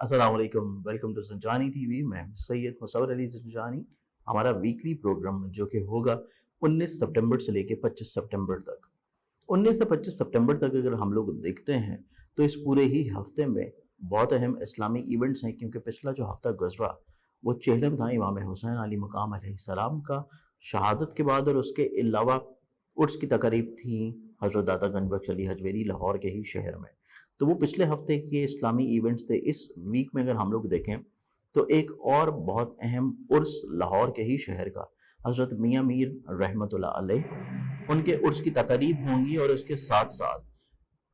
अस्सलाम वालेकुम, welcome to Zanjani TV. मैं सैयद मुसव्वर अली ज़ंजानी। हमारा वीकली प्रोग्राम जो कि होगा 19 सितंबर से लेके 25 सितंबर तक। 19 से 25 सितंबर तक अगर हम लोग देखते हैं तो इस पूरे ही हफ्ते में बहुत अहम इस्लामी इवेंट्स हैं, क्योंकि पिछला जो हफ्ता गुजरा वो चेहलम था इमाम हुसैन अली मकाम अलैहिस्सलाम का शहादत के बाद, और उसके अलावा उर्स की तकरीब थी हज़रत दाता गंज बख्श अली हजवेरी लाहौर के ही शहर में। तो वो पिछले हफ्ते के इस्लामी इवेंट्स थे। इस वीक में अगर हम लोग देखें तो एक और बहुत अहम उर्स लाहौर के ही शहर का हज़रत मियाँ मीर रहमतुल्लाह अलैह उनके उर्स की तकरीब होंगी, और उसके साथ साथ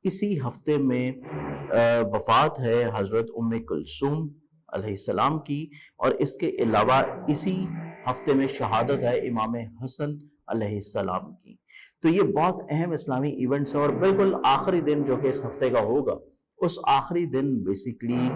इसी हफ्ते में वफ़ात है हज़रत उम्मे कुलसूम अलैहिस्सलाम की, और इसके अलावा इसी हफ्ते में शहादत है इमाम हसन अलैहिस्सलाम की। तो ये बहुत अहम इस्लामी इवेंट्स हैं, और बिल्कुल आखिरी दिन जो कि इस हफ्ते का होगा, उस आखिरी दिन बेसिकली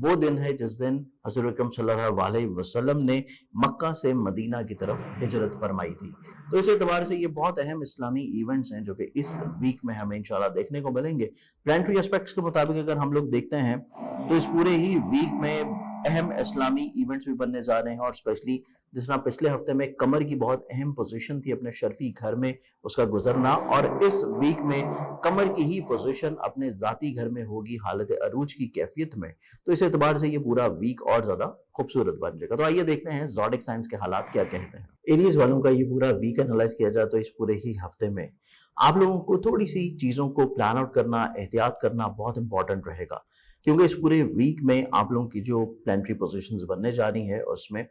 वो दिन है जिस दिन हज़रत अकरम सल्लल्लाहु अलैहि वसल्लम ने मक्का से मदीना की तरफ हिजरत फरमाई थी। तो इस एतबार से ये बहुत अहम इस्लामी इवेंट्स हैं जो कि इस वीक में हमें इंशाल्लाह देखने को मिलेंगे। प्लानिटरी एस्पेक्ट्स के मुताबिक अगर हम लोग देखते हैं तो इस पूरे ही वीक में अहम इस्लामी इवेंट्स भी बनने जा रहे हैं, और स्पेशली जिस तरह पिछले हफ्ते में कमर की बहुत अहम पोजीशन थी अपने शर्फी घर में उसका गुजरना, और इस वीक में कमर की ही पोजीशन अपने जाती घर में होगी हालत अरूज की कैफियत में। तो इस एतबार से ये पूरा वीक और ज्यादा खूबसूरत बन जाएगा। तो आइए देखते हैं ज़ोडिक साइंस के हालात क्या कहते हैं। एरीज वालों का ये पूरा वीक एनालाइज किया जाए तो इस पूरे ही हफ्ते में आप लोगों को थोड़ी सी चीज़ों को प्लान आउट करना, एहतियात करना बहुत इंपॉर्टेंट रहेगा, क्योंकि इस पूरे वीक में आप लोगों की जो प्लानिटरी पोजीशंस बनने जा रही है उसमें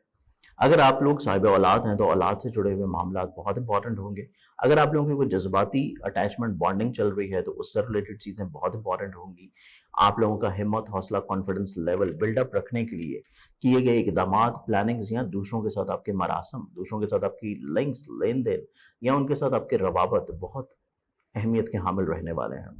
अगर आप लोग साहिब औलाद हैं तो औलाद से जुड़े हुए मामला बहुत इंपॉर्टेंट होंगे। अगर आप लोगों की कोई जज्बाती अटैचमेंट बॉन्डिंग चल रही है तो उससे रिलेटेड चीज़ें बहुत इंपॉर्टेंट होंगी। आप लोगों का हिम्मत, हौसला, कॉन्फिडेंस लेवल बिल्डअप रखने के लिए किए गए इकदामात, प्लानिंग्स, या दूसरों के साथ आपके मरासम, दूसरों के साथ आपकी लिंक्स, लेन देन, या उनके साथ आपके रवाबत बहुत अहमियत के हामिल रहने वाले हैं।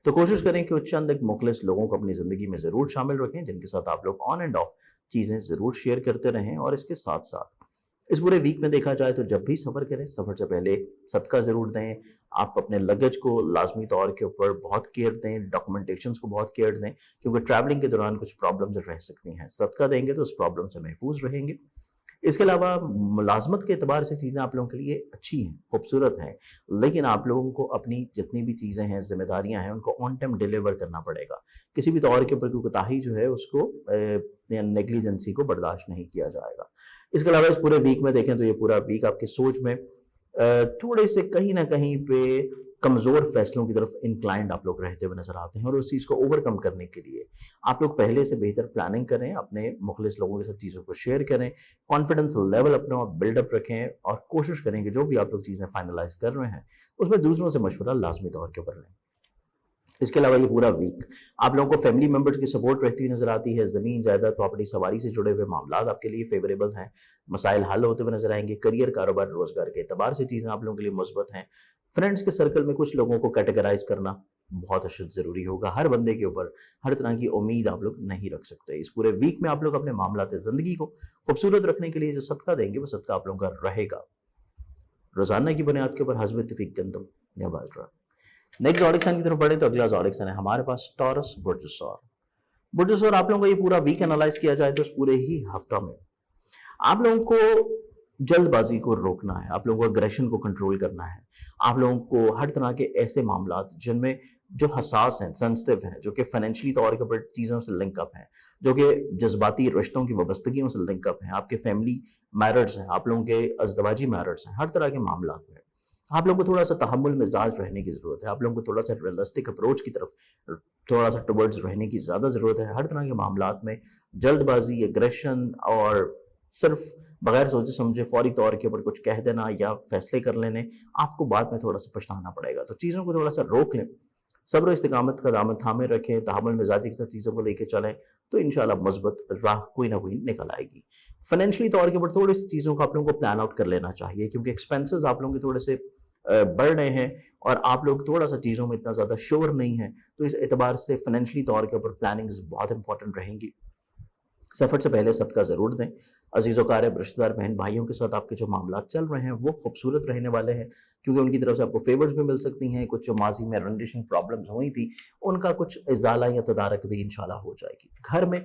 तो कोशिश करें कि चंद एक मुखलिस लोगों को अपनी ज़िंदगी में ज़रूर शामिल रखें, जिनके साथ आप लोग ऑन एंड ऑफ चीज़ें ज़रूर शेयर करते रहें। और इसके साथ साथ इस पूरे वीक में देखा जाए तो जब भी सफ़र करें, सफ़र से पहले सदका ज़रूर दें। आप अपने लगेज को लाजमी तौर के ऊपर बहुत केयर दें, डॉक्यूमेंटेशंस को बहुत केयर दें, क्योंकि ट्रैवलिंग के दौरान कुछ प्रॉब्लम्स रह सकती हैं। सदका देंगे तो उस प्रॉब्लम से महफूज रहेंगे। इसके अलावा मुलाजमत के एतबार से चीज़ें आप लोगों के लिए अच्छी हैं, खूबसूरत हैं, लेकिन आप लोगों को अपनी जितनी भी चीज़ें हैं, जिम्मेदारियां हैं, उनको ऑन टाइम डिलीवर करना पड़ेगा। किसी भी तौर के ऊपर कोई कोताही जो है उसको नेग्लिजेंसी को बर्दाश्त नहीं किया जाएगा। इसके अलावा इस पूरे वीक में देखें तो ये पूरा वीक आपकी सोच में थोड़े से कहीं ना कहीं पे कमज़ोर फैसलों की तरफ इंक्लाइंड आप लोग रहते हुए नजर आते हैं, और उस चीज़ को ओवरकम करने के लिए आप लोग पहले से बेहतर प्लानिंग करें, अपने मुखलिस लोगों के साथ चीज़ों को शेयर करें, कॉन्फिडेंस लेवल अपना बिल्डअप रखें, और कोशिश करें कि जो भी आप लोग चीज़ें फाइनलाइज कर रहे हैं उसमें दूसरों से मशवरा लाजमी तौर के ऊपर लें। इसके अलावा ये पूरा वीक आप लोगों को फैमिली मेंबर्स की सपोर्ट रहती हुई नजर आती है। ज़मीन, जायदाद, प्रॉपर्टी, सवारी से जुड़े हुए मामला आपके लिए फेवरेबल हैं। मसाइल हल होते हुए नजर आएंगे। करियर, कारोबार, रोजगार के एतबार से चीज़ें आप लोगों के लिए मुस्बत हैं। फ्रेंड्स के सर्कल में कुछ लोगों को कैटेगराइज करना बहुत अशद ज़रूरी होगा। हर बंदे के ऊपर हर तरह की उम्मीद आप लोग नहीं रख सकते। इस पूरे वीक में आप लोग अपने मामलात ज़िंदगी को खूबसूरत रखने के लिए जो सदका देंगे वो सदका आप लोगों का रहेगा रोजाना की बुनियाद के ऊपर हस्ब इत्तिफाक गंदम या बाजरा। नेक्स्ट ज़ोडिक साइन की तरफ बढ़े तो अगला ज़ोडिक साइन है हमारे पास टॉरस बुर्ज सौर। बुर्ज सौर आप लोगों का ये पूरा वीक एनालाइज किया जाए तो इस पूरे ही हफ्ता में आप लोगों को जल्दबाजी को रोकना है, आप लोगों को अग्रेशन को कंट्रोल करना है। आप लोगों को हर तरह के ऐसे मामलात जिनमें जो हसास हैं, सेंसिटिव हैं, जो कि फाइनेंशियली तौर के ऊपर चीज़ों से लिंकअप हैं, जो कि जज्बाती रिश्तों की वाबस्तगियों से लिंकअप हैं, आपके फैमिली मैटर्स हैं, आप लोगों के अज़दवाजी मैटर्स हैं, हर तरह के मामलात में आप लोगों को थोड़ा सा तहम्मुल मिजाज रहने की ज़रूरत है। आप लोगों को थोड़ा सा रियलिस्टिक अप्रोच की तरफ थोड़ा सा टुवर्ड्स रहने की ज़्यादा ज़रूरत है। हर तरह के मामलात में जल्दबाजी, एग्रेशन और सिर्फ बगैर सोचे समझे फौरी तौर के ऊपर कुछ कह देना या फैसले कर लेने, आपको बाद में थोड़ा सा पछताना पड़ेगा। तो चीज़ों को थोड़ा सा रोक लें, सब्र इस्तिकामत का दामन थामे रखें, तहम्मुल मिजाजी के साथ चीज़ों को लेकर चलें, तो इंशाल्लाह मस्बत राह कोई ना कोई निकल आएगी। फाइनेंशियली तौर के ऊपर थोड़ी सी चीज़ों को आप लोगों को प्लान आउट कर लेना चाहिए, क्योंकि एक्सपेंसेस आप लोगों के थोड़े से बढ़ रहे हैं और आप लोग थोड़ा सा चीज़ों में इतना ज़्यादा श्योर नहीं है। तो इस एतबार से फाइनेंशियली तौर के ऊपर प्लानिंग्स बहुत इंपॉर्टेंट रहेंगी। सफ़र से पहले सदका ज़रूर दें। अजीज़ व क़ारिब रिश्तेदार बहन भाइयों के साथ आपके जो मामलात चल रहे हैं वो खूबसूरत रहने वाले हैं, क्योंकि उनकी तरफ से आपको फेवर्स भी मिल सकती हैं। कुछ जो माजी में रंडिशिंग प्रॉब्लम्स हुई थी उनका कुछ इजाला या तदारक भी इंशाल्लाह हो जाएगी। घर में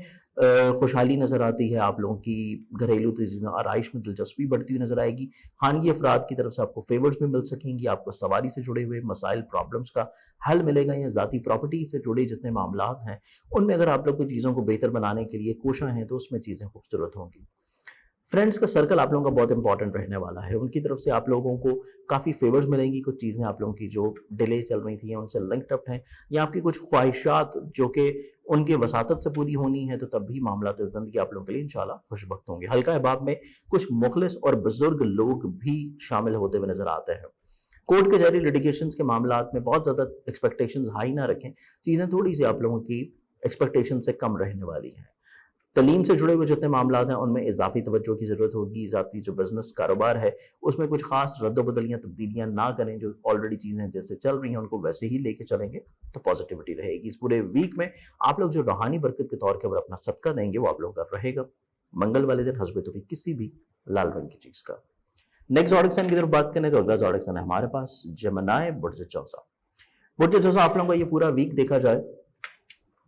खुशहाली नज़र आती है, आप लोगों की घरेलू तज़ीन आराइश में दिलचस्पी बढ़ती हुई नज़र आएगी। खानगी अफराद की तरफ से आपको फेवर्स भी मिल सकेंगी, आपको सवारी से जुड़े हुए मसाइल प्रॉब्लम्स का हल मिलेगा, या ज़ाती प्रॉपर्टी से जुड़े जितने मामलात हैं उनमें अगर आप लोग को चीज़ों को बेहतर बनाने के लिए कोशिश हैं तो उसमें चीज़ें खूबसूरत होंगी। फ्रेंड्स का सर्कल आप लोगों का बहुत इंपॉर्टेंट रहने वाला है, उनकी तरफ से आप लोगों को काफ़ी फेवर्स मिलेंगी। कुछ चीज़ें आप लोगों की जो डिले चल रही थी उनसे लिंक्ड अप हैं, या आपकी कुछ ख्वाहिशात जो कि उनके वसातत से पूरी होनी है, तो तब भी मामलात ज़िंदगी आप लोगों के लिए इंशाल्लाह खुशबख्त होंगे। हल्का अहबाब में कुछ मुखलिस और बुजुर्ग लोग भी शामिल होते हुए नजर आते हैं। कोर्ट के जारी लिटिगेशंस के मामलात में बहुत ज़्यादा एक्सपेक्टेशंस हाई ना रखें, चीज़ें थोड़ी सी आप लोगों की एक्सपेक्टेशन से कम रहने वाली हैं। तलीम से जुड़े हुए जितने मामलात हैं उनमें इजाफी तवज्जो की ज़रूरत होगी। ज़ाती जो बिज़नेस कारोबार है उसमें कुछ ख़ास रद्द-बदलियाँ तब्दीलियाँ ना करें, जो ऑलरेडी चीज़ें जैसे चल रही हैं उनको वैसे ही लेके चलेंगे तो पॉजिटिविटी रहेगी। इस पूरे वीक में आप लोग जो रूहानी बरकत के तौर पर अपना सदका देंगे वो आप लोगों का रहेगा। मंगल वाले दिन हस्ब तौफीक किसी भी लाल रंग की चीज़ का। नेक्स्ट ज़ोडिक साइन की तरफ बात करें तो अगला ज़ोडिक साइन है हमारे पास जेमिनी बुर्ज चौसा। बुर्ज चौसा आप लोगों का ये पूरा वीक देखा जाए,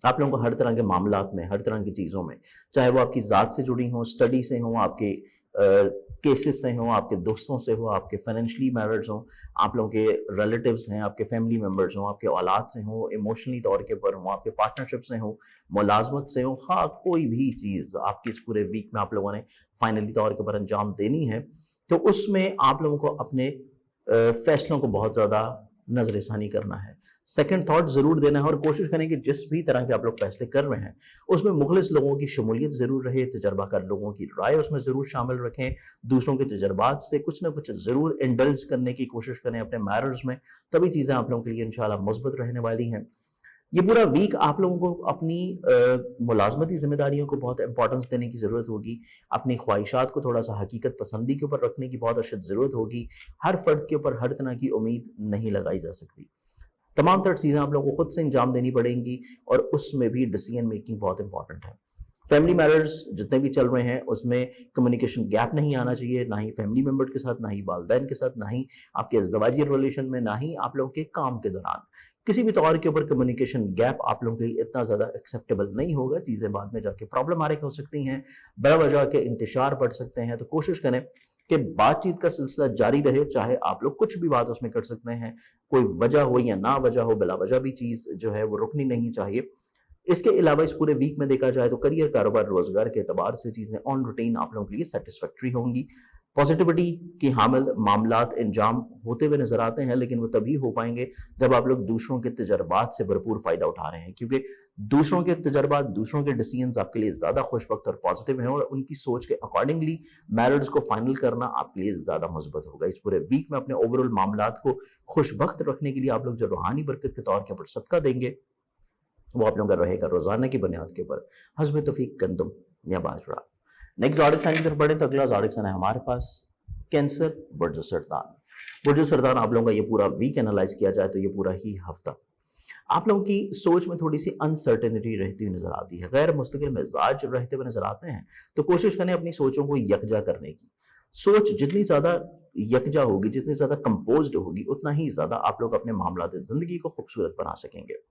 आप लोगों को हर तरह के मामलात में, हर तरह की चीज़ों में, चाहे वो आपकी ज़ात से जुड़ी हों, स्टडी से हों, आपके केसेस से हों, आपके दोस्तों से हो, आपके फाइनेंशियली मैटर्स हों, आप लोगों के रिलेटिव्स हैं, आपके फैमिली मेम्बर्स हों, आपके औलाद से हों, इमोशनली तौर के ऊपर हों, आपके पार्टनरशिप से हों, मुलाजमत से हों, हाँ कोई भी चीज़ आपकी इस पूरे वीक में आप लोगों ने फाइनली तौर के ऊपर अंजाम देनी है, तो उसमें आप लोगों को अपने फैसलों को बहुत ज़्यादा नजरसानी करना है, सेकंड थॉट ज़रूर देना है, और कोशिश करें कि जिस भी तरह के आप लोग फैसले कर रहे हैं उसमें मुखलिस लोगों की शमूलियत ज़रूर रहे, तजर्बाकार लोगों की राय उसमें ज़रूर शामिल रखें, दूसरों के तजर्बात से कुछ ना कुछ ज़रूर इंडल्ज करने की कोशिश करें अपने मैटर्स में, तभी चीज़ें आप लोगों के लिए इंशाल्लाह मुस्बत रहने वाली हैं। ये पूरा वीक आप लोगों को अपनी मुलाजमती ज़िम्मेदारियों को बहुत इंपॉर्टेंस देने की ज़रूरत होगी, अपनी ख्वाहिशात को थोड़ा सा हकीकत पसंदी के ऊपर रखने की बहुत अशद ज़रूरत होगी। हर फ़र्द के ऊपर हर तरह की उम्मीद नहीं लगाई जा सकती, तमाम तर चीज़ें आप लोगों को खुद से अंजाम देनी पड़ेंगी, और उसमें भी डिसीजन मेकिंग बहुत इंपॉर्टेंट है। फैमिली मैटर्स जितने भी चल रहे हैं उसमें कम्युनिकेशन गैप नहीं आना चाहिए, ना ही फैमिली मेम्बर के साथ, ना ही वालदैन के साथ, ना ही आपके अज़दवाजी रिलेशन में, ना ही आप लोगों के काम के दौरान। किसी भी तौर के ऊपर कम्युनिकेशन गैप आप लोगों के लिए इतना ज़्यादा एक्सेप्टेबल नहीं होगा, चीज़ें बाद में जाके प्रॉब्लमेटिक हो सकती हैं, बड़ा वजह के इंतशार बढ़ सकते हैं। तो कोशिश करें कि बातचीत का सिलसिला जारी रहे, चाहे आप लोग कुछ भी बात उसमें कर सकते हैं, कोई वजह हो या ना वजह हो, बिला वजह भी चीज़ जो है वो रुकनी नहीं चाहिए। इसके अलावा इस पूरे वीक में देखा जाए तो करियर, कारोबार, रोजगार के एतबार से चीज़ें ऑन रूटीन आप लोगों के लिए सेटिस्फैक्ट्री होंगी। पॉजिटिविटी की हामिल मामलात अंजाम होते हुए नजर आते हैं, लेकिन वो तभी हो पाएंगे जब आप लोग दूसरों के तजर्बात से भरपूर फ़ायदा उठा रहे हैं, क्योंकि दूसरों के तजर्बात, दूसरों के डिसीजंस आपके लिए ज़्यादा खुशबख्त और पॉजिटिव हैं, और उनकी सोच के अकॉर्डिंगली मैरिज को फाइनल करना आपके लिए ज़्यादा मुस्बत होगा। इस पूरे वीक में अपने ओवरऑल मामलात को खुशबख्त रखने के लिए आप लोग जो रूहानी बरकत के तौर के ऊपर सदका देंगे वो आप लोगों का रहेगा रोजाना की बुनियाद के ऊपर हस्ब तौफीक गंदम या बाजरा। नेक्स्ट ज़ोडिक साइन की तरफ बढ़े तो अगला ज़ोडिक साइन है हमारे पास कैंसर बुर्ज सरदान। बुर्ज सरदान आप लोगों का ये पूरा वीक एनालाइज किया जाए तो ये पूरा ही हफ्ता आप लोगों की सोच में थोड़ी सी अनसर्टेनिटी रहती हुई नजर आती है, गैर मुस्तकिल मिजाज रहते हुए नजर आते हैं, तो कोशिश करें अपनी सोचों को यकजा करने की। सोच जितनी ज्यादा यकजा होगी, जितनी ज्यादा कंपोज्ड होगी, उतना ही ज्यादा आप लोग अपने मामलात जिंदगी को खूबसूरत बना सकेंगे।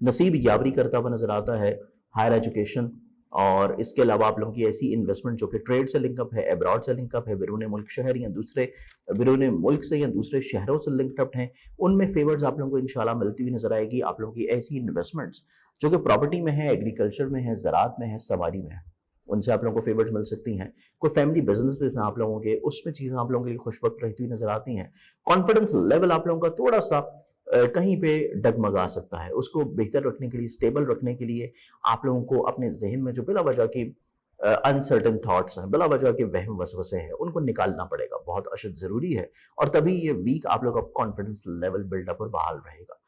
नसीब यावरी करता हुआ नजर आता है, हायर एजुकेशन, और इसके अलावा आप लोगों की ऐसी इन्वेस्टमेंट जो कि ट्रेड से लिंकअप है, अब्रॉड से लिंकअप है, बैरून मुल्क शहर या दूसरे बैरून मुल्क से या दूसरे शहरों से लिंकअप हैं, उनमें फेवर्स आप लोगों को इंशाल्लाह मिलती हुई नजर आएगी। आप लोगों की ऐसी इन्वेस्टमेंट्स जो कि प्रॉपर्टी में है, एग्रीकल्चर में है, ज़राअत में है, सवारी में है, उनसे आप लोगों को फेवर्स मिल सकती हैं। कोई फैमिली बिजनेस हैं आप लोगों के, उसमें चीज़ें आप लोगों के लिए खुशबख्त रहती हुई नजर आती हैं। कॉन्फिडेंस लेवल आप लोगों का थोड़ा सा कहीं पे डगमगा सकता है, उसको बेहतर रखने के लिए, स्टेबल रखने के लिए आप लोगों को अपने जहन में जो बिला वजह की अनसर्टन थॉट्स हैं, बिला वजह के वहम वसवसे हैं, उनको निकालना पड़ेगा, बहुत अशद ज़रूरी है, और तभी ये वीक आप लोग का कॉन्फिडेंस लेवल बिल्डअप और बहाल रहेगा।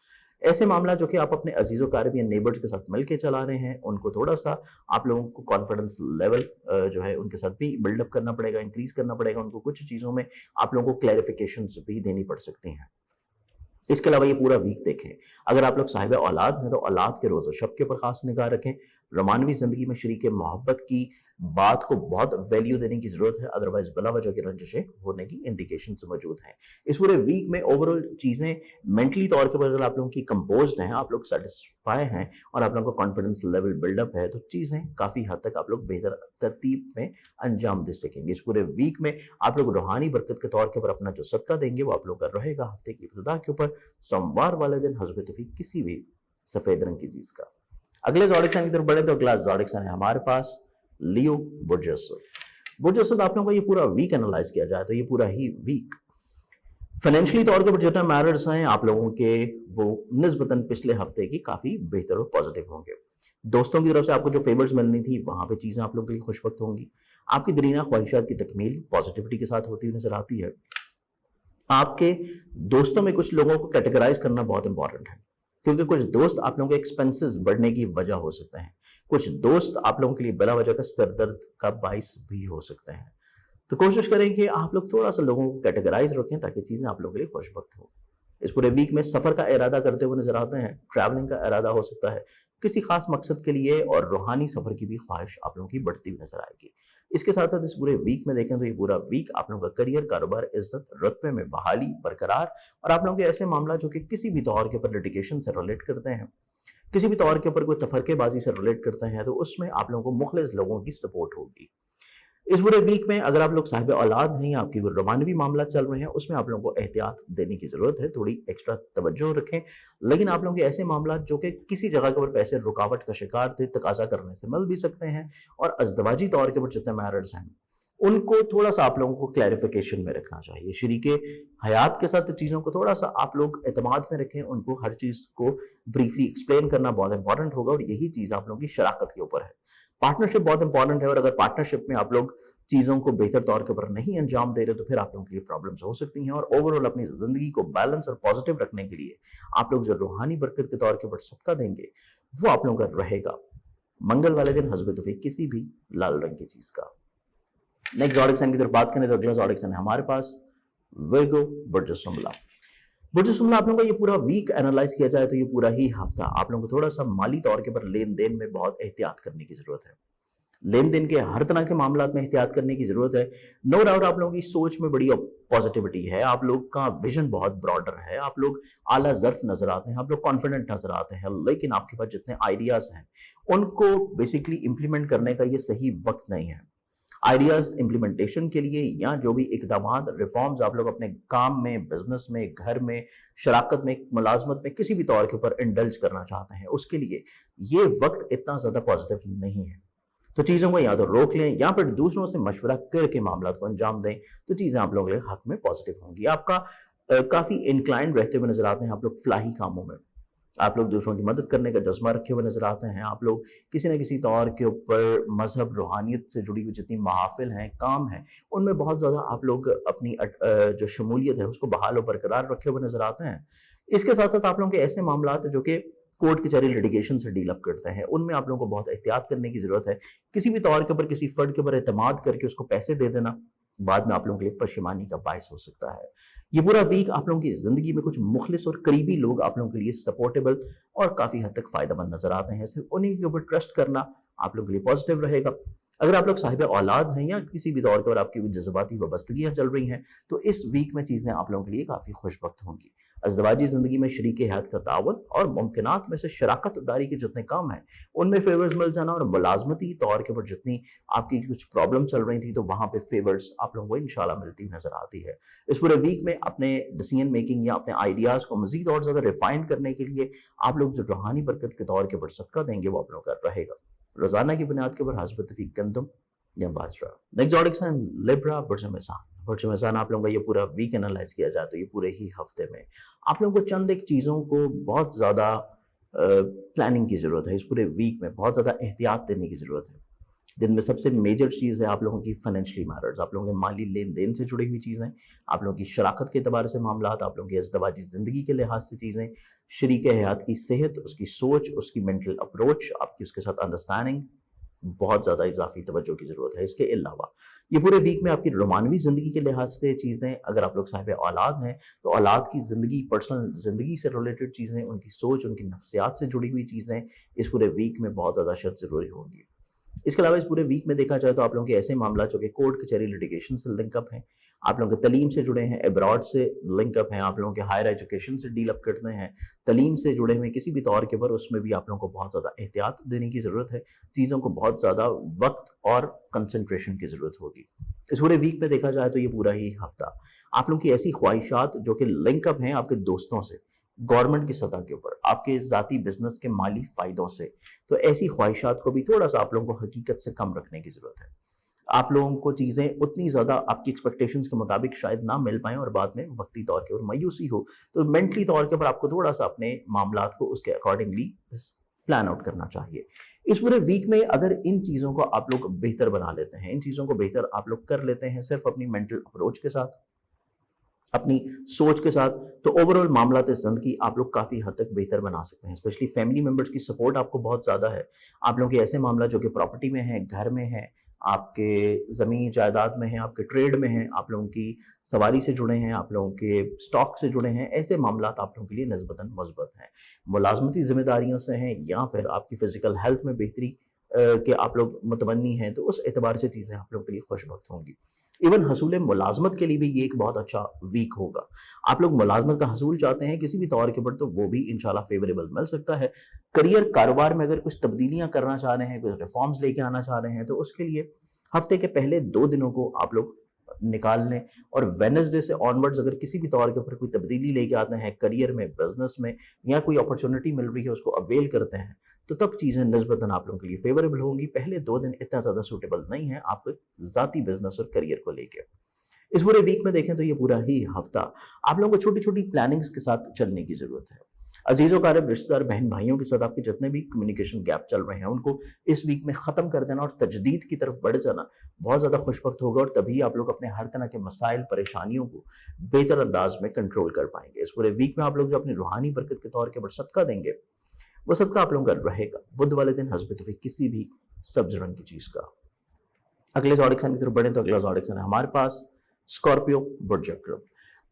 ऐसे मामला जो कि आप अपने अजीज़ों कारब या नेबर्स के साथ मिलकर चला रहे हैं, उनको थोड़ा सा आप लोगों को कॉन्फिडेंस लेवल जो है उनके साथ भी बिल्डअप करना पड़ेगा, इंक्रीज करना पड़ेगा, उनको कुछ चीज़ों में आप लोगों को क्लैरिफिकेशंस भी देनी पड़ सकती हैं। इसके अलावा ये पूरा वीक देखें। अगर आप लोग साहिब औलाद हैं तो औलाद के रोज़ शब के ऊपर खास निगाह रखें। रोमानवी ज़िंदगी में शरीक मोहब्बत की बात को बहुत वैल्यू देने की ज़रूरत है, अदरवाइज़ बिला वजह की रंजिशें होने की इंडिकेशंस मौजूद हैं। इस पूरे वीक में ओवरऑल चीज़ें मेंटली तौर के ऊपर अगर आप लोगों की कंपोज्ड हैं, आप लोग सेटिस्फाई हैं और आप लोगों का कॉन्फिडेंस लेवल बिल्डअप है, तो चीज़ें काफ़ी हद तक आप लोग बेहतर तरतीब में अंजाम दे सकेंगे। इस पूरे वीक में आप लोग रूहानी बरकत के तौर के ऊपर अपना जो सदका देंगे वो आप लोग का रहेगा हफ्ते की इब्तिदा के ऊपर सोमवार वाले दिन हस्ब तौफीक किसी भी सफेद रंग की चीज का। अगले ज़ोडिक साइन की तरफ बढ़े तो अगला ज़ोडिक साइन है हमारे पास लियो बुर्ज असद। बुर्ज असद आप लोगों का ये पूरा वीक एनालाइज किया जाए तो ये पूरा ही वीक फाइनेंशियली तौर के ऊपर जितने मैटर्स हैं आप लोगों के वो निस्बतन पिछले हफ्ते की काफी बेहतर और पॉजिटिव होंगे। दोस्तों की तरफ से आपको जो फेवर्स मिलनी थी वहां पे चीजें आप लोगों के लिए खुशबख्त होंगी। आपकी दरीना ख्वाहिशात की तकमील पॉजिटिविटी के साथ होती हुई नजर आती है। आपके दोस्तों में कुछ लोगों को कैटेगराइज करना बहुत इंपॉर्टेंट है, क्योंकि कुछ दोस्त आप लोगों के एक्सपेंसेस बढ़ने की वजह हो सकते हैं, कुछ दोस्त आप लोगों के लिए बिला वजह का सरदर्द का बाइस भी हो सकते हैं। तो कोशिश करें कि आप लोग थोड़ा सा लोगों को कैटेगराइज रखें ताकि चीजें आप लोगों के लिए खुशबख्त हो। इस पूरे वीक में सफर का इरादा करते हुए नजर आते हैं, ट्रैवलिंग का इरादा हो सकता है किसी खास मकसद के लिए, और रूहानी सफर की भी ख्वाहिश आप लोगों की बढ़ती हुई नजर आएगी। इसके साथ साथ इस पूरे वीक में देखें तो ये पूरा वीक आप लोगों का करियर, कारोबार, इज्जत, रुतबे में बहाली बरकरार, और आप लोगों के ऐसे मामला जो कि किसी भी तौर के ऊपर लिटिगेशन से रिलेट करते हैं, किसी भी तौर के ऊपर कोई तफरकेबाजी से रिलेट करते हैं, तो उसमें आप लोगों को मुखलिस लोगों की सपोर्ट होगी। इस पूरे वीक में अगर आप लोग साहिब औलाद हैं या आपकी कोई रोमानवी मामला चल रहे हैं, उसमें आप लोगों को एहतियात देने की जरूरत है, थोड़ी एक्स्ट्रा तवज्जो रखें। लेकिन आप लोगों के ऐसे मामला जो कि किसी जगह के ऊपर पैसे रुकावट का शिकार थे, तकाजा करने से मिल भी सकते हैं, और अज़दवाजी तौर के ऊपर जितने मैटर्स हैं उनको थोड़ा सा आप लोगों को क्लैरिफिकेशन में रखना चाहिए। शरीके हयात के साथ चीज़ों को थोड़ा सा आप लोग एतमाद में रखें, उनको हर चीज़ को ब्रीफली एक्सप्लेन करना बहुत इंपॉर्टेंट होगा, और यही चीज़ आप लोगों की शराकत के ऊपर है। पार्टनरशिप बहुत इंपॉर्टेंट है, और अगर पार्टनरशिप में आप लोग चीज़ों को बेहतर तौर के ऊपर नहीं अंजाम दे रहे तो फिर आप लोगों के लिए प्रॉब्लम्स हो सकती हैं। और ओवरऑल अपनी ज़िंदगी को बैलेंस और पॉजिटिव रखने के लिए आप लोग जो रूहानी बरकत के तौर के ऊपर सदका देंगे वो आप लोगों का रहेगा मंगल वाले दिन हस्ब तौफीक किसी भी लाल रंग की चीज़ का। नेक्स्ट ज़ोडिक साइन की तरफ बात करें तो अगला ज़ोडिक साइन है हमारे पास विर्गो बुर्ज शुमला। बुर्ज शुमला आप लोगों का ये पूरा वीक एनालाइज किया जाए तो ये पूरा ही हफ्ता आप लोगों को थोड़ा सा माली तौर के ऊपर लेन देन में बहुत एहतियात करने की जरूरत है। लेन देन के हर तरह के मामला में एहतियात करने की जरूरत है। नो डाउट आप लोगों की सोच में बड़ी पॉजिटिविटी है, आप लोग का विजन बहुत ब्रॉडर है, आप लोग आला ज़र्फ नजर आते हैं, आप लोग कॉन्फिडेंट नजर आते हैं, लेकिन आपके पास जितने आइडियाज हैं उनको बेसिकली इंप्लीमेंट करने का ये सही वक्त नहीं है। आइडियाज इंप्लीमेंटेशन के लिए या जो भी इकदामात रिफॉर्म्स आप लोग अपने काम में, बिजनेस में, घर में, शराकत में, मुलाजमत में किसी भी तौर के ऊपर इंडल्ज करना चाहते हैं, उसके लिए ये वक्त इतना ज्यादा पॉजिटिव नहीं है। तो चीज़ों को या तो रोक लें या फिर दूसरों से मशवरा करके मामला को अंजाम दें, तो चीज़ें आप लोगों के लिए हक में पॉजिटिव होंगी। आपका काफ़ी इंक्लाइंड रहते हुए नजर आते हैं आप लोग फलाही कामों में, आप लोग दूसरों की मदद करने का जज्बा रखे हुए नजर आते हैं, आप लोग किसी न किसी तौर के ऊपर मजहब, रूहानियत से जुड़ी हुई जितनी महाफिल हैं, काम हैं, उनमें बहुत ज़्यादा आप लोग अपनी जो शमूलियत है उसको बहाल और बरकरार रखे हुए नजर आते हैं। इसके साथ साथ आप लोगों के ऐसे मामला हैं जो कि कोर्ट कचहरी लिटिगेशन से डील अप करते हैं, उनमें आप लोगों को बहुत एहतियात करने की जरूरत है। किसी भी तौर के ऊपर किसी फर्द के ऊपर एतमाद करके उसको पैसे दे देना बाद में आप लोगों के लिए परेशानी का बायस हो सकता है। ये पूरा वीक आप लोगों की जिंदगी में कुछ मुखलिस और करीबी लोग आप लोगों के लिए सपोर्टेबल और काफी हद तक फायदेमंद नजर आते हैं। सिर्फ उन्हीं के ऊपर ट्रस्ट करना आप लोगों के लिए पॉजिटिव रहेगा। अगर आप लोग साहिब औलाद हैं या किसी भी दौर के ऊपर आपकी जज्बाती वाबस्तगियां चल रही हैं, तो इस वीक में चीजें आप लोगों के लिए काफी खुशबख्त होंगी। अज़दवाजी जिंदगी में शरीक हयात का तावन और मुमकिनात में से शराकत दारी के जितने काम हैं उनमें फेवर्स मिल जाना, और मुलाजमती तौर के ऊपर जितनी आपकी कुछ प्रॉब्लम चल रही थी तो वहां पे फेवर्स आप लोगों को इंशाल्लाह मिलती नजर आती है। इस पूरे वीक में अपने डिसीजन मेकिंग या अपने आइडियाज को मजीद और ज्यादा रिफाइन करने के लिए आप लोग जो रूहानी बरकत के तौर के ऊपर सदका देंगे वो आप लोगों का रहेगा रोजाना की बुनियाद के ऊपर हस्ब तौफीक गंदम या बाजरा। नेक्स्ट ज़ोडिक साइन लिब्रा बुर्ज मेज़ान। बुर्ज मेज़ान आप लोगों का ये पूरा वीक एनालाइज किया जाए तो ये पूरे ही हफ्ते में आप लोगों को चंद एक चीज़ों को बहुत ज़्यादा प्लानिंग की ज़रूरत है। इस पूरे वीक में बहुत ज़्यादा एहतियात देने की ज़रूरत है, जिनमें सबसे मेजर चीज़ है आप लोगों की फाइनेंशियली मैटर्स, आप लोगों के माली लेन देन से जुड़ी हुई चीज़ें, आप लोगों की शराकत के अतबार से मामला, आप लोगों की अज़दवाजी ज़िंदगी के लिहाज से चीज़ें, शरीक हयात की सेहत, उसकी सोच, उसकी मेंटल अप्रोच, आपकी उसके साथ अंडरस्टैंडिंग, बहुत ज़्यादा इजाफी तवज्जो की ज़रूरत है। इसके अलावा ये पूरे वीक में आपकी रोमानवी ज़िंदगी के लिहाज से चीज़ें, अगर आप लोग साहिब औलाद हैं तो औलाद की ज़िंदगी, पर्सनल ज़िंदगी से रिलेटेड चीज़ें, उनकी सोच, उनकी नफ्सियात से जुड़ी हुई चीज़ें इस पूरे वीक में बहुत ज़्यादा शद ज़रूरी होंगी। इसके अलावा इस पूरे वीक में देखा जाए तो आप लोगों के ऐसे मामला जो कि कोर्ट कचहरी लिटिगेशन से लिंक अप हैं, आप लोगों के तलीम से जुड़े हैं, अब्रॉड से लिंक अप हैं, आप लोगों के हायर एजुकेशन से डील अप करते हैं, तलीम से जुड़े हुए किसी भी तौर के ऊपर, उसमें भी आप लोगों को बहुत ज़्यादा एहतियात देने की ज़रूरत है। चीज़ों को बहुत ज़्यादा वक्त और कंसंट्रेशन की ज़रूरत होगी। इस पूरे वीक में देखा जाए तो ये पूरा ही हफ्ता आप लोगों की ऐसी ख्वाहिशात जो कि लिंक अप हैं आपके दोस्तों से, गवर्नमेंट की सतह के ऊपर, आपके ज़ाती बिजनेस के माली फ़ायदों से, तो ऐसी ख्वाहिशात को भी थोड़ा-सा आप लोगों को हकीकत से कम रखने की ज़रूरत है। आप लोगों को चीज़ें उतनी ज़्यादा आपकी एक्सपेक्टेशंस के मुताबिक शायद ना मिल पाएँ और बाद में वक्ती तौर के ऊपर मायूसी हो, तो मेंटली तौर के ऊपर आपको थोड़ा-सा अपने मामलात को उसके अकॉर्डिंगली प्लान आउट करना चाहिए। इस पूरे वीक में अगर इन चीज़ों को आप लोग बेहतर बना लेते हैं, इन चीज़ों को बेहतर आप लोग कर लेते हैं सिर्फ़ अपनी मेंटल अप्रोच के साथ, अपनी सोच के साथ, तो ओवरऑल मामलात ज़िंदगी आप लोग काफ़ी हद तक बेहतर बना सकते हैं। स्पेशली फैमिली मेंबर्स की सपोर्ट आपको बहुत ज़्यादा है। आप लोगों के ऐसे मामला जो कि प्रॉपर्टी में हैं, घर में हैं, आपके ज़मीन जायदाद में हैं, आपके ट्रेड में हैं, आप लोगों की सवारी से जुड़े हैं, आप लोगों के स्टॉक से जुड़े हैं, ऐसे मामलात आप लोगों के लिए निस्बतन मज़बूत हैं। मुलाज़मती ज़िम्मेदारियों से हैं या फिर आपकी फ़िज़िकल हेल्थ में बेहतरी के आप लोग मुतमन्नी हैं, तो उस एतबार से चीज़ें आप लोगों के लिए खुशबख्त होंगी। इवन हसूल मुलाजमत के लिए भी ये एक बहुत अच्छा वीक होगा। आप लोग मुलाजमत का हसूल चाहते हैं किसी भी तौर के ऊपर, तो वो भी इंशाल्लाह फेवरेबल मिल सकता है। करियर कारोबार में अगर कुछ तब्दीलियां करना चाह रहे हैं, कुछ रिफॉर्म्स लेके आना चाह रहे हैं, तो उसके लिए हफ्ते के पहले 2 दिनों को आप लोग निकाल लें और वेडनेसडे से ऑनवर्ड्स अगर किसी भी तौर के ऊपर कोई तब्दीली लेके आते हैं करियर में, बिजनेस में, या कोई अपॉर्चुनिटी मिल रही है उसको अवेल करते हैं, तो तब चीज़ें निस्बतन आप लोगों के लिए फेवरेबल होंगी। पहले 2 दिन इतना ज़्यादा सूटेबल नहीं है आपके ज़ाती बिजनेस और करियर को लेके। इस पूरे वीक में देखें तो ये पूरा ही हफ्ता आप लोगों को छोटी-छोटी प्लानिंग्स के साथ चलने की ज़रूरत है। अज़ीज़ व अक़ारिब, रिश्तेदार, बहन-भाइयों के साथ आपके जितने भी कम्युनिकेशन गैप चल रहे हैं, उनको इस वीक में ख़त्म कर देना और तजदीद की तरफ बढ़ जाना बहुत ज़्यादा खुशबख्त होगा और तभी आप लोग अपने हर तरह के मसाइल, परेशानियों को बेहतर अंदाज में कंट्रोल कर पाएँगे। इस पूरे वीक में आप लोग जो अपनी रूहानी बरकत के तौर के ऊपर सदका देंगे, वो सदका आप लोगों का रहेगा बुध वाले दिन हस्ब तौफीक किसी भी सब्ज़ रंग की चीज़ का। अगले ज़ोडिक साइन की तरफ बढ़ें तो अगला ज़ोडिक साइन है हमारे पास स्कॉर्पियो, बुर्ज अक़रब।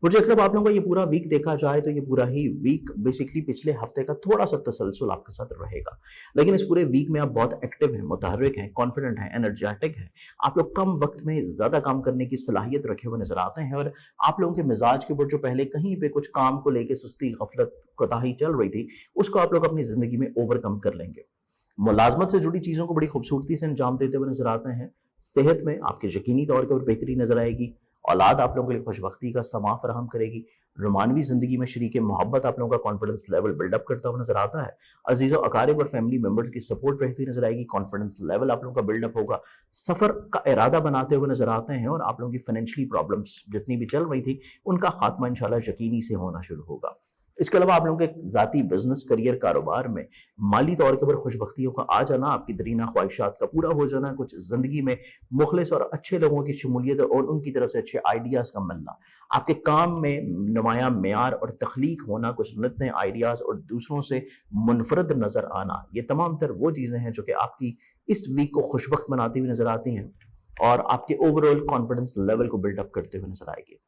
बुर्ज अक़रब आप लोगों का ये पूरा वीक देखा जाए तो ये पूरा ही वीक बेसिकली पिछले हफ्ते का थोड़ा-सा तसलसल आपके साथ रहेगा। लेकिन इस पूरे वीक में आप बहुत एक्टिव हैं, मुतहर्रिक हैं, कॉन्फिडेंट हैं, एनर्जेटिक हैं। आप लोग कम वक़्त में ज़्यादा काम करने की सलाहियत रखे हुए नज़र आते हैं और आप लोगों के मिज़ाज के ऊपर जो पहले कहीं पे कुछ काम को लेके सुस्ती, गफ़लत, कोताही चल रही थी, उसको आप लोग अपनी ज़िंदगी में ओवरकम कर लेंगे। मुलाज़मत से जुड़ी चीज़ों को बड़ी खूबसूरती से अंजाम देते हुए नज़र आते हैं। सेहत में आपके यकीनी तौर के ऊपर बेहतरी नज़र आएगी। औलाद आप लोगों के लिए खुशबख्ती का समा फराहम करेगी। रोमानवी ज़िंदगी में शरीके मोहब्बत आप लोगों का कॉन्फिडेंस लेवल बिल्डअप करता हुआ नज़र आता है। अज़ीज़ व अक़ारिब और फैमिली मेंबर्स की सपोर्ट रहती हुई नज़र आएगी। कॉन्फिडेंस लेवल आप लोगों का बिल्डअप होगा। सफ़र का इरादा बनाते हुए नज़र आते हैं और आप लोगों की फाइनेंशियली प्रॉब्लम्स जितनी भी चल रही थी, उनका खात्मा इंशाल्लाह यकीनी से होना शुरू होगा। इसके अलावा आप लोगों के ज़ाती बिजनेस, करियर, कारोबार में माली तौर के ऊपर खुशबख्तियों का आ जाना, आपकी दरीना ख्वाहिशात का पूरा हो जाना, कुछ ज़िंदगी में मुखलिस और अच्छे लोगों की शमूलियत और उनकी तरफ से अच्छे आइडियाज़ का मिलना, आपके काम में नुमायाँ मेयार और तख्लीक होना, कुछ नए आइडियाज़ और दूसरों से मुनफरद नज़र आना, ये तमाम तर वो चीज़ें हैं जो कि आपकी इस वीक को खुशबख्त बनाती हुई नज़र आती हैं और आपके ओवरऑल कॉन्फिडेंस लेवल को बिल्डअप करते हुए नज़र आएगी।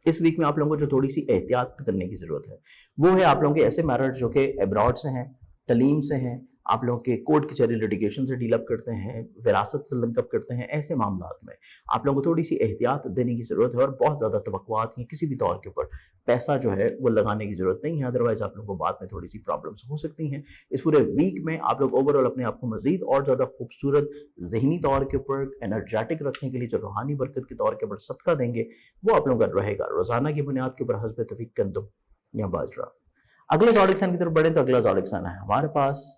इस वीक में आप लोगों को जो थोड़ी सी एहतियात करने की ज़रूरत है, वो है आप लोगों के ऐसे मैरिज जो कि अब्रॉड से हैं, तलीम से हैं, आप लोगों के कोर्ट कचहरी लिटिगेशन से डील अप करते हैं, विरासत से लिंक अप करते हैं, ऐसे मामलात में आप लोगों को थोड़ी सी एहतियात देने की ज़रूरत है और बहुत ज़्यादा तवक्कुआत या किसी भी तौर के ऊपर पैसा जो है वो लगाने की ज़रूरत नहीं है, अदरवाइज़ आप लोगों को बाद में थोड़ी सी प्रॉब्लम्स हो सकती हैं। इस पूरे वीक में आप लोग ओवरऑल अपने आप को मज़ीद और ज़्यादा खूबसूरत ज़हनी तौर के ऊपर एनर्जेटिक रखने के लिए जो रूहानी बरकत के तौर के ऊपर सदका देंगे, वो आप लोगों का रहेगा रोज़ाना की बुनियाद के ऊपर हस्ब तौफीक गंदम या बाजरा। अगले ज़ोडिक साइन की तरफ बढ़ें तो अगला ज़ोडिक साइन है हमारे पास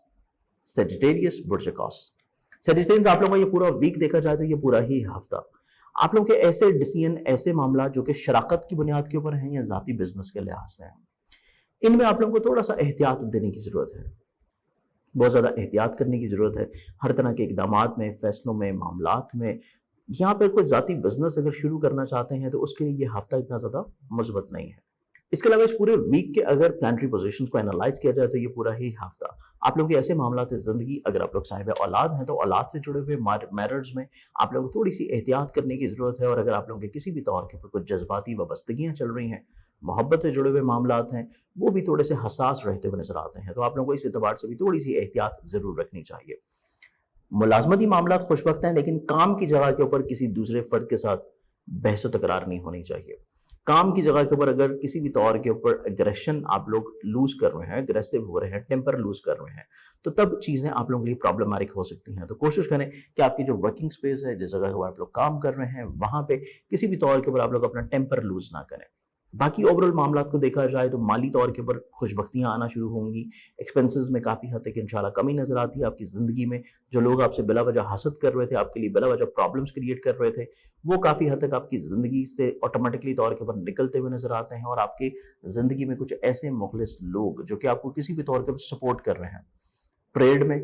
सेजिटेरियस, बुर्ज अक़ौस। सेजिटेरियंस आप लोगों का ये पूरा वीक देखा जाए तो ये पूरा ही हफ्ता आप लोगों के ऐसे डिसीजन, ऐसे मामला जो कि शराकत की बुनियाद के ऊपर हैं या ज़ाती बिजनेस के लिहाज से हैं, इनमें आप लोगों को थोड़ा सा एहतियात देने की ज़रूरत है, बहुत ज़्यादा एहतियात करने की ज़रूरत है हर तरह के इक़दामात में, फ़ैसलों में, मामलात में। यहाँ पर कोई ज़ाती बिजनेस अगर शुरू करना चाहते हैं तो उसके लिए ये हफ्ता इतना ज़्यादा मज़बूत नहीं है। इसके अलावा इस पूरे वीक के अगर प्लानिटरी पोजीशंस को एनालाइज किया जाए तो ये पूरा ही हफ्ता आप लोगों के ऐसे मामलात ज़िंदगी, अगर आप लोग साहिब औलाद हैं तो औलाद से जुड़े हुए मैटर्स में आप लोगों को थोड़ी सी एहतियात करने की ज़रूरत है। और अगर आप लोगों के किसी भी तौर के ऊपर कुछ जज्बाती वाबस्तगियाँ चल रही हैं, मोहब्बत से जुड़े हुए मामलात हैं, वो भी थोड़े से हसास रहते हुए नजर आते हैं, तो आप लोगों को इस एतबार से भी थोड़ी सी एहतियात ज़रूर रखनी चाहिए। मुलाजमती मामलात खुशबख्त हैं, लेकिन काम की जगह के ऊपर किसी दूसरे फर्द के साथ बहस तकरार नहीं होनी चाहिए। काम की जगह के ऊपर अगर किसी भी तौर के ऊपर एग्रेशन आप लोग लूज कर रहे हैं, एग्रेसिव हो रहे हैं, टेम्पर लूज कर रहे हैं, तो तब चीज़ें आप लोगों के लिए प्रॉब्लमैटिक हो सकती हैं। तो कोशिश करें कि आपकी जो वर्किंग स्पेस है, जिस जगह पर आप लोग काम कर रहे हैं, वहाँ पे किसी भी तौर के ऊपर आप लोग अपना टेम्पर लूज ना करें। बाकी ओवरऑल मामलात को देखा जाए तो माली तौर के ऊपर खुशबख्तियाँ आना शुरू होंगी, एक्सपेंसेस में काफ़ी हद तक इंशाल्लाह कमी नज़र आती है आपकी ज़िंदगी में। जो लोग आपसे बिला वजह हसद कर रहे थे, आपके लिए बिला वजह प्रॉब्लम्स क्रिएट कर रहे थे, वो काफ़ी हद तक आपकी ज़िंदगी से ऑटोमेटिकली तौर के ऊपर निकलते हुए नज़र आते हैं। और आपकी ज़िंदगी में कुछ ऐसे मुखलिस लोग जो कि आपको किसी भी तौर के ऊपर सपोर्ट कर रहे हैं, ट्रेड में,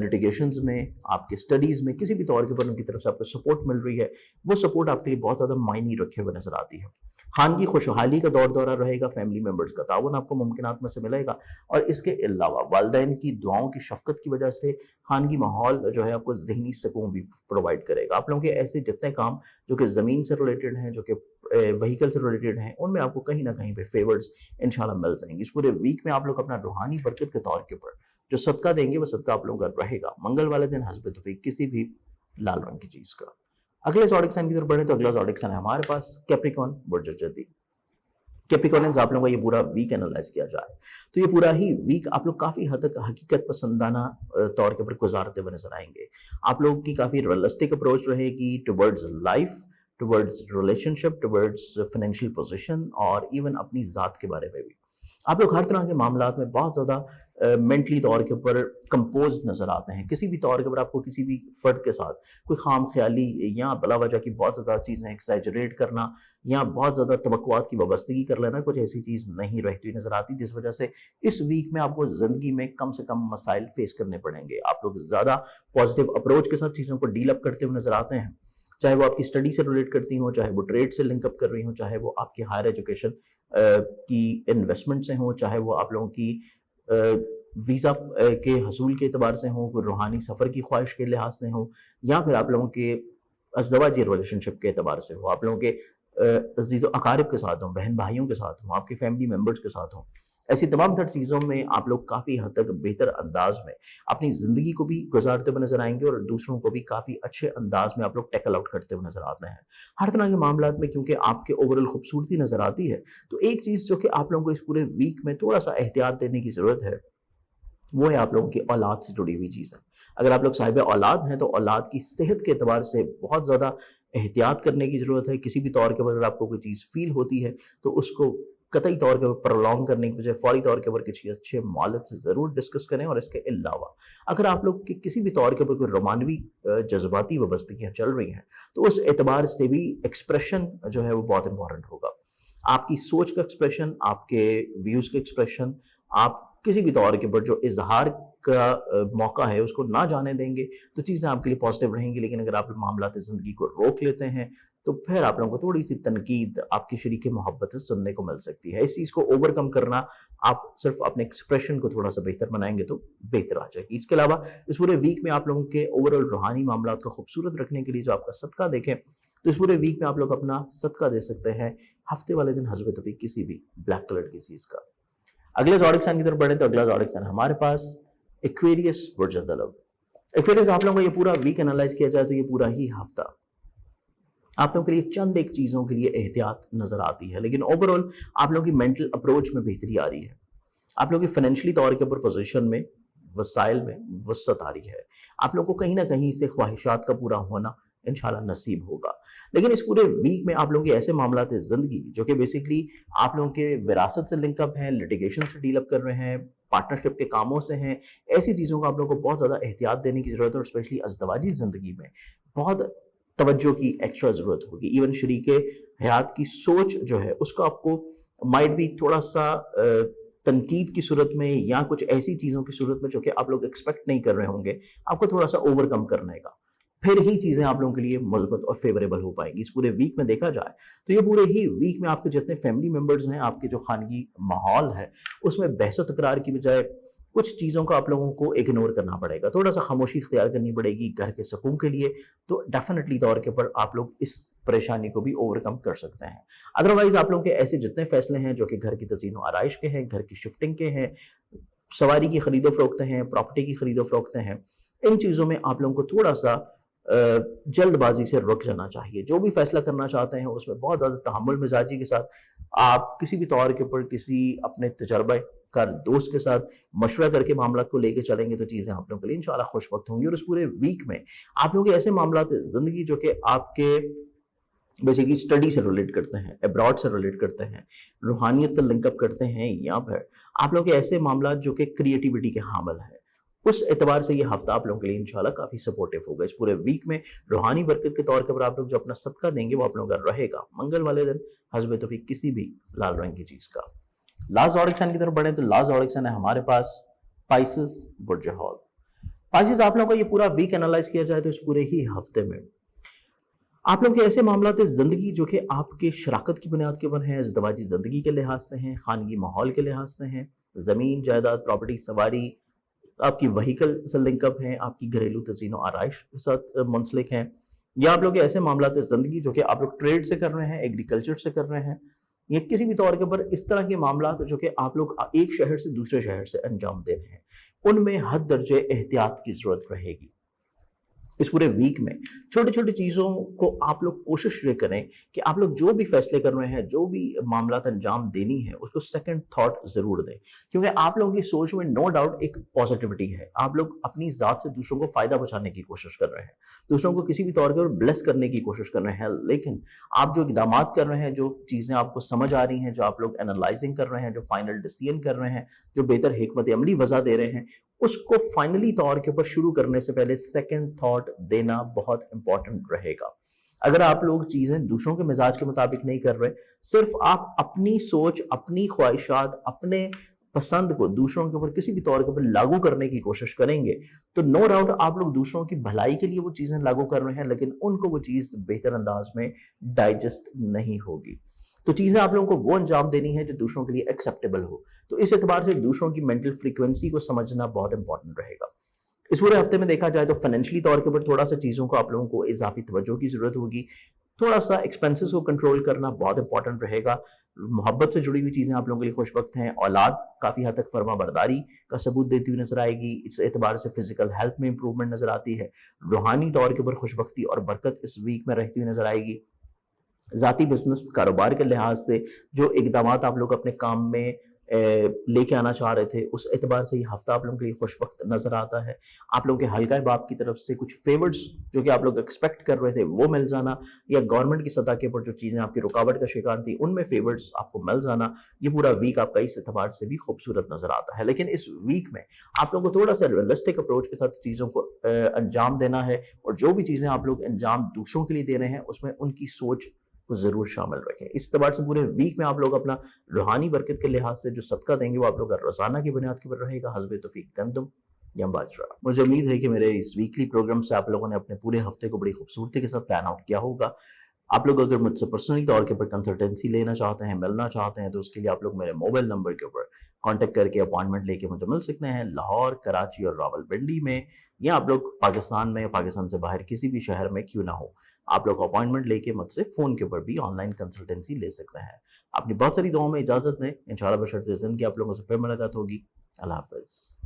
लिटिगेशंस में, आपके स्टडीज़ में, किसी भी तौर के ऊपर उनकी तरफ से आपको सपोर्ट मिल रही है, वो सपोर्ट आपके लिए बहुत ज़्यादा मायने रखे हुए नज़र आती है। खानगी खुशहाली का दौर दौरा रहेगा, फैमिली मेंबर्स का ताउन आपको मुमकिनात में से मिलेगा। और इसके अलावा वालिदैन की दुआओं की शफ़क़त की वजह से खानगी माहौल जो है आपको ज़हनी सुकून भी प्रोवाइड करेगा। आप लोगों के ऐसे जितने काम जो कि ज़मीन से रिलेटेड हैं, जो कि व्हीकल से रिलेटेड हैं, उनमें आपको कहीं ना कहीं पे फेवर्स इंशाल्लाह मिल जाएंगे। इस पूरे वीक में आप लोग अपना रूहानी बरकत के तौर के ऊपर जो सदका देंगे, वो सदका आप लोगों का रहेगा मंगल वाले दिन हस्ब तौफीक किसी भी लाल रंग की चीज़ का। अगले ज़ोडिक साइन की तरफ बढ़े तो अगला ज़ोडिक साइन है हमारे पास कैप्रिकॉर्न, बुर्ज जदी। कैप्रिकॉर्नियंस आप लोगों का ये पूरा वीक एनालाइज किया जाए तो ये पूरा ही वीक आप लोग काफ़ी हद तक हकीकत पसंदाना तौर के ऊपर गुजारते हुए नजर आएंगे। आप लोगों की काफ़ी रियलिस्टिक अप्रोच रहेगी towards life, towards relationship, towards financial position और इवन अपनी ज़ात के बारे में भी। आप लोग हर तरह के मामलात में बहुत ज़्यादा मेंटली तौर के ऊपर कंपोज नज़र आते हैं। किसी भी तौर के ऊपर आपको किसी भी फ़र्द के साथ कोई खाम ख्याली या बिला वजह की बहुत ज़्यादा चीज़ें एक्सैजरेट करना या बहुत ज़्यादा तवक्कुआत की वाबस्तगी कर लेना, कुछ ऐसी चीज़ नहीं रहती नज़र आती, जिस वजह से इस वीक में आपको ज़िंदगी में कम से कम मसाइल फेस करने पड़ेंगे। आप लोग ज़्यादा पॉजिटिव अप्रोच के साथ चीज़ों को डील अप करते हुए नज़र आते हैं, चाहे वो आपकी स्टडी से रिलेट करती हो, चाहे वो ट्रेड से लिंकअप कर रही हो, चाहे वो आपकी हायर एजुकेशन की इन्वेस्टमेंट से हो, चाहे वो आप लोगों की वीज़ा के हसूल के एतबार से हो, कोई रूहानी सफ़र की ख्वाहिश के लिहाज से हो, या फिर आप लोगों के अज़दवाजी रिलेशनशिप के एतबार से हो, आप लोगों के अज़ीज़ अकारिब के साथ हों, बहन भाइयों के साथ हों, आपके फैमिली मेम्बर्स के साथ हों। ऐसी तमाम तर चीज़ों में आप लोग काफ़ी हद तक बेहतर अंदाज में अपनी ज़िंदगी को भी गुजारते हुए नज़र आएंगे और दूसरों को भी काफ़ी अच्छे अंदाज में आप लोग टैकल आउट करते हुए नज़र आते हैं। हर तरह के मामलात में क्योंकि आपके ओवरऑल खूबसूरती नज़र आती है, तो एक चीज़ जो कि आप लोगों को इस पूरे वीक में थोड़ा सा एहतियात देने की ज़रूरत है, वो है आप लोगों की औलाद से जुड़ी हुई चीज़ें। अगर आप लोग साहिब औलाद हैं तो औलाद की सेहत के एतबार से बहुत ज़्यादा एहतियात करने की ज़रूरत है। किसी भी तौर के ऊपर अगर आपको कोई चीज़ फ़ील होती है तो उसको कतई तौर के ऊपर प्रोलॉन्ग करने की बजाय फौरी तौर के ऊपर किसी अच्छे मालिक से ज़रूर डिस्कस करें। और इसके अलावा अगर आप लोग की किसी भी तौर के ऊपर कोई रोमानवी जज्बाती वाबस्तगियाँ चल रही हैं तो उस एतबार से भी एक्सप्रेशन जो है वो बहुत इंपॉर्टेंट होगा। आपकी सोच का एक्सप्रेशन, आपके व्यूज़ का एक्सप्रेशन, आप किसी भी तौर के ऊपर जो इजहार का मौका है उसको ना जाने देंगे तो चीज़ें आपके लिए पॉजिटिव रहेंगी। लेकिन अगर आप मामलात ज़िंदगी को रोक लेते हैं तो फिर आप लोगों को थोड़ी सी तनकीद आपकी शरीक मोहब्बत से सुनने को मिल सकती है। इस चीज़ को ओवरकम करना, आप सिर्फ अपने एक्सप्रेशन को थोड़ा सा बेहतर बनाएंगे तो बेहतर आ जाएगी। इसके अलावा इस पूरे वीक में आप लोगों के ओवरऑल रूहानी मामलात को खूबसूरत रखने के लिए जो आपका सदका देखें तो इस पूरे वीक में आप लोग अपना सदका दे सकते हैं हफ्ते वाले दिन हस्ब तौफीक किसी भी ब्लैक कलर की चीज़ का। अगले ज़ोडिक साइन की तरफ बढ़े तो अगला ज़ोडिक साइन हमारे पास एक्वेरियस, बुर्ज दलव। एक्वेरियस आप लोगों का ये पूरा वीक एनालाइज किया जाए तो ये पूरा ही हफ्ता आप लोगों के लिए चंद एक चीज़ों के लिए एहतियात नज़र आती है, लेकिन ओवरऑल आप लोगों की मेंटल अप्रोच में बेहतरी आ रही है। आप लोगों की फाइनेंशियली तौर के ऊपर पोजीशन में, वसाइल में वसअत आ रही है। आप लोगों को कहीं ना कहीं से ख्वाहिशात का पूरा होना इंशाल्लाह नसीब होगा। लेकिन इस पूरे वीक में आप लोगों के ऐसे मामलात ज़िंदगी जो कि बेसिकली आप लोगों के विरासत से लिंकअप हैं, लिटिगेशन से डील अप कर रहे हैं, पार्टनरशिप के कामों से हैं, ऐसी चीज़ों को आप लोगों को बहुत ज़्यादा एहतियात देने की ज़रूरत है। और स्पेशली अज़दवाजी ज़िंदगी में बहुत तवज्जो की एक्स्ट्रा ज़रूरत होगी। इवन शरीके हयात की सोच जो है उसको आपको माइट भी थोड़ा सा तनकीद की सूरत में या कुछ ऐसी चीज़ों की सूरत में जो कि आप लोग एक्सपेक्ट नहीं कर रहे होंगे, आपको थोड़ा सा ओवरकम करने का फिर ही चीज़ें आप लोगों के लिए मजबूत और फेवरेबल हो पाएंगी। इस पूरे वीक में देखा जाए तो ये पूरे ही वीक में आपके जितने फैमिली मेंबर्स हैं, आपके जो खानगी माहौल है, उसमें बहस तकरार की बजाय कुछ चीज़ों को आप लोगों को इग्नोर करना पड़ेगा, थोड़ा सा खामोशी इख्तियार करनी पड़ेगी घर के सुकून के लिए। तो डेफिनेटली तौर के ऊपर आप लोग इस परेशानी को भी ओवरकम कर सकते हैं। अदरवाइज आप लोगों के ऐसे जितने फैसले हैं जो कि घर की तज़ीन व आराइश के हैं, घर की शिफ्टिंग के हैं, सवारी की खरीदो फरोख्त हैं, प्रॉपर्टी की खरीदो फरोख्त हैं, इन चीज़ों में आप लोगों को थोड़ा सा जल्दबाजी से रुक जाना चाहिए। जो भी फैसला करना चाहते हैं उसमें बहुत ज़्यादा तहम्मुल मिजाजी के साथ आप किसी भी तौर के ऊपर किसी अपने तजर्बा कार दोस्त के साथ मशवरा करके मामला को लेके चलेंगे तो चीज़ें आप लोगों के लिए इंशाल्लाह खुशबख्त होंगी। और उस पूरे वीक में आप लोगों के ऐसे मामला ज़िंदगी जो कि आपके बेसिकली स्टडी से रिलेट करते हैं, अब्रॉड से रिलेट करते हैं, रूहानियत से लिंकअप करते हैं, या फिर आप लोगों के ऐसे मामला जो कि क्रिएटिविटी के हामिल हैं, उस एतबार से ये हफ्ता आप लोगों के लिए इंशाल्लाह काफ़ी सपोर्टिव होगा। इस पूरे वीक में रूहानी बरकत के तौर पर आप लोग जो अपना सदका देंगे वो आप लोगों का रहेगा मंगल वाले दिन हस्ब तौफीक किसी भी लाल रंग की चीज़ का। लास्ट ज़ोडिक की तरफ बढ़े तो लास्ट ज़ोडिक है हमारे पास पाइसेस बुर्ज हॉल। पाइसेस आप लोगों का ये पूरा वीक एनालाइज किया जाए तो इस पूरे ही हफ्ते में आप लोग के ऐसे मामला ज़िंदगी जो कि आपके शराकत की बुनियाद के ऊपर हैं, इज़दवाजी ज़िंदगी के लिहाज से हैं, खानगी माहौल के लिहाज से हैं, ज़मीन जायदाद प्रॉपर्टी सवारी, आपकी व्हीकल से लिंकअप हैं, आपकी घरेलू तज़ीन व आराइश के साथ मुंसलिक हैं, या आप लोग के ऐसे मामला ज़िंदगी जो कि आप लोग ट्रेड से कर रहे हैं, एग्रीकल्चर से कर रहे हैं, या किसी भी तौर के ऊपर इस तरह के मामला जो कि आप लोग एक शहर से दूसरे शहर से अंजाम दे रहे हैं, उनमें हद दर्जे एहतियात की ज़रूरत रहेगी। इस पूरे वीक में छोटी छोटी चीज़ों को आप लोग कोशिश ये करें कि आप लोग जो भी फैसले कर रहे हैं, जो भी मामला अंजाम देनी है, उसको सेकंड थॉट ज़रूर दें, क्योंकि आप लोगों की सोच में नो डाउट एक पॉजिटिविटी है। आप लोग अपनी ज़ात से दूसरों को फ़ायदा पहुँचाने की कोशिश कर रहे हैं, दूसरों को किसी भी तौर पर ब्लेस करने की कोशिश कर रहे हैं, लेकिन आप जो इक़दाम कर रहे हैं, जो चीज़ें आपको समझ आ रही हैं, जो आप लोग एनालाइजिंग कर रहे हैं, जो फाइनल डिसीजन कर रहे हैं, जो बेहतर हिकमत अमली वज़ा दे रहे हैं, उसको फाइनली तौर के ऊपर शुरू करने से पहले सेकंड थॉट देना बहुत इंपॉर्टेंट रहेगा। अगर आप लोग चीज़ें दूसरों के मिजाज के मुताबिक नहीं कर रहे, सिर्फ आप अपनी सोच, अपनी ख्वाहिशात, अपने पसंद को दूसरों के ऊपर किसी भी तौर के ऊपर लागू करने की कोशिश करेंगे, तो नो डाउट आप लोग दूसरों की भलाई के लिए वो चीज़ें लागू कर रहे हैं, लेकिन उनको वो चीज़ बेहतर अंदाज में डाइजेस्ट नहीं होगी। तो चीज़ें आप लोगों को वो अंजाम देनी है जो दूसरों के लिए एक्सेप्टेबल हो। तो इस एतबार से दूसरों की मेंटल फ्रीक्वेंसी को समझना बहुत इंपॉर्टेंट रहेगा। इस पूरे हफ्ते में देखा जाए तो फाइनेंशियली तौर के ऊपर थोड़ा सा चीज़ों को आप लोगों को इजाफी तवज्जो की ज़रूरत होगी, थोड़ा सा एक्सपेंसेस को कंट्रोल करना बहुत इंपॉर्टेंट रहेगा। मोहब्बत से जुड़ी हुई चीज़ें आप लोगों के लिए खुशबख्त हैं, औलाद काफ़ी हद तक फर्मा बरदारी का सबूत देती हुई नजर आएगी, इस एतबार से फिजिकल हेल्थ में इंप्रूवमेंट नजर आती है, रूहानी तौर के ऊपर खुशबख्ती और बरकत इस वीक में रहती हुई नजर आएगी। ज़ाती बिजनेस कारोबार के लिहाज से जो इकदाम आप लोग अपने काम में लेके आना चाह रहे थे, उस एतबार से ये हफ्ता आप लोगों के लिए खुशबख्त नज़र आता है। आप लोगों के हल्का बाप की तरफ से कुछ फेवर्स जो कि आप लोग एक्सपेक्ट कर रहे थे वो मिल जाना, या गवर्नमेंट की सतह के ऊपर जो चीज़ें आपकी रुकावट का शिकार थी उनमें फेवर्स आपको मिल जाना, ये पूरा वीक आपका इस एतबार से भी खूबसूरत नज़र आता है। लेकिन इस वीक में आप लोगों को थोड़ा सा रियलिस्टिक अप्रोच के साथ चीज़ों को अंजाम देना है, और जो भी चीज़ें आप लोग अंजाम दूसरों के लिए दे रहे हैं उसमें उनकी सोच को ज़रूर शामिल रखें। इस एतबार से पूरे वीक में आप लोग अपना रूहानी बरकत के लिहाज से जो सदका देंगे वो आप लोग का रोज़ाना की बुनियाद के ऊपर रहेगा, हस्बे तौफीक गंदम या बाजरा। मुझे उम्मीद है कि मेरे इस वीकली प्रोग्राम से आप लोगों ने अपने पूरे हफ्ते को बड़ी खूबसूरती के साथ प्लान आउट किया होगा। आप लोग अगर मुझसे पर्सनली तौर के ऊपर कंसल्टेंसी लेना चाहते हैं, मिलना चाहते हैं, तो उसके लिए आप लोग मेरे मोबाइल नंबर के ऊपर कांटेक्ट करके अपॉइंटमेंट लेके मुझे मिल सकते हैं, लाहौर, कराची और रावलपिंडी में, या आप लोग पाकिस्तान में या पाकिस्तान से बाहर किसी भी शहर में क्यों ना हो, आप लोग अपॉइंटमेंट लेके मुझसे फ़ोन के ऊपर भी ऑनलाइन कंसल्टेंसी ले सकते हैं। अपनी बहुत सारी दुआओं में इजाज़त दें, इंशाल्लाह बशर्ते ज़िंदगी आप लोगों से फिर मुलाकात होगी। अल्लाह हाफ़िज़।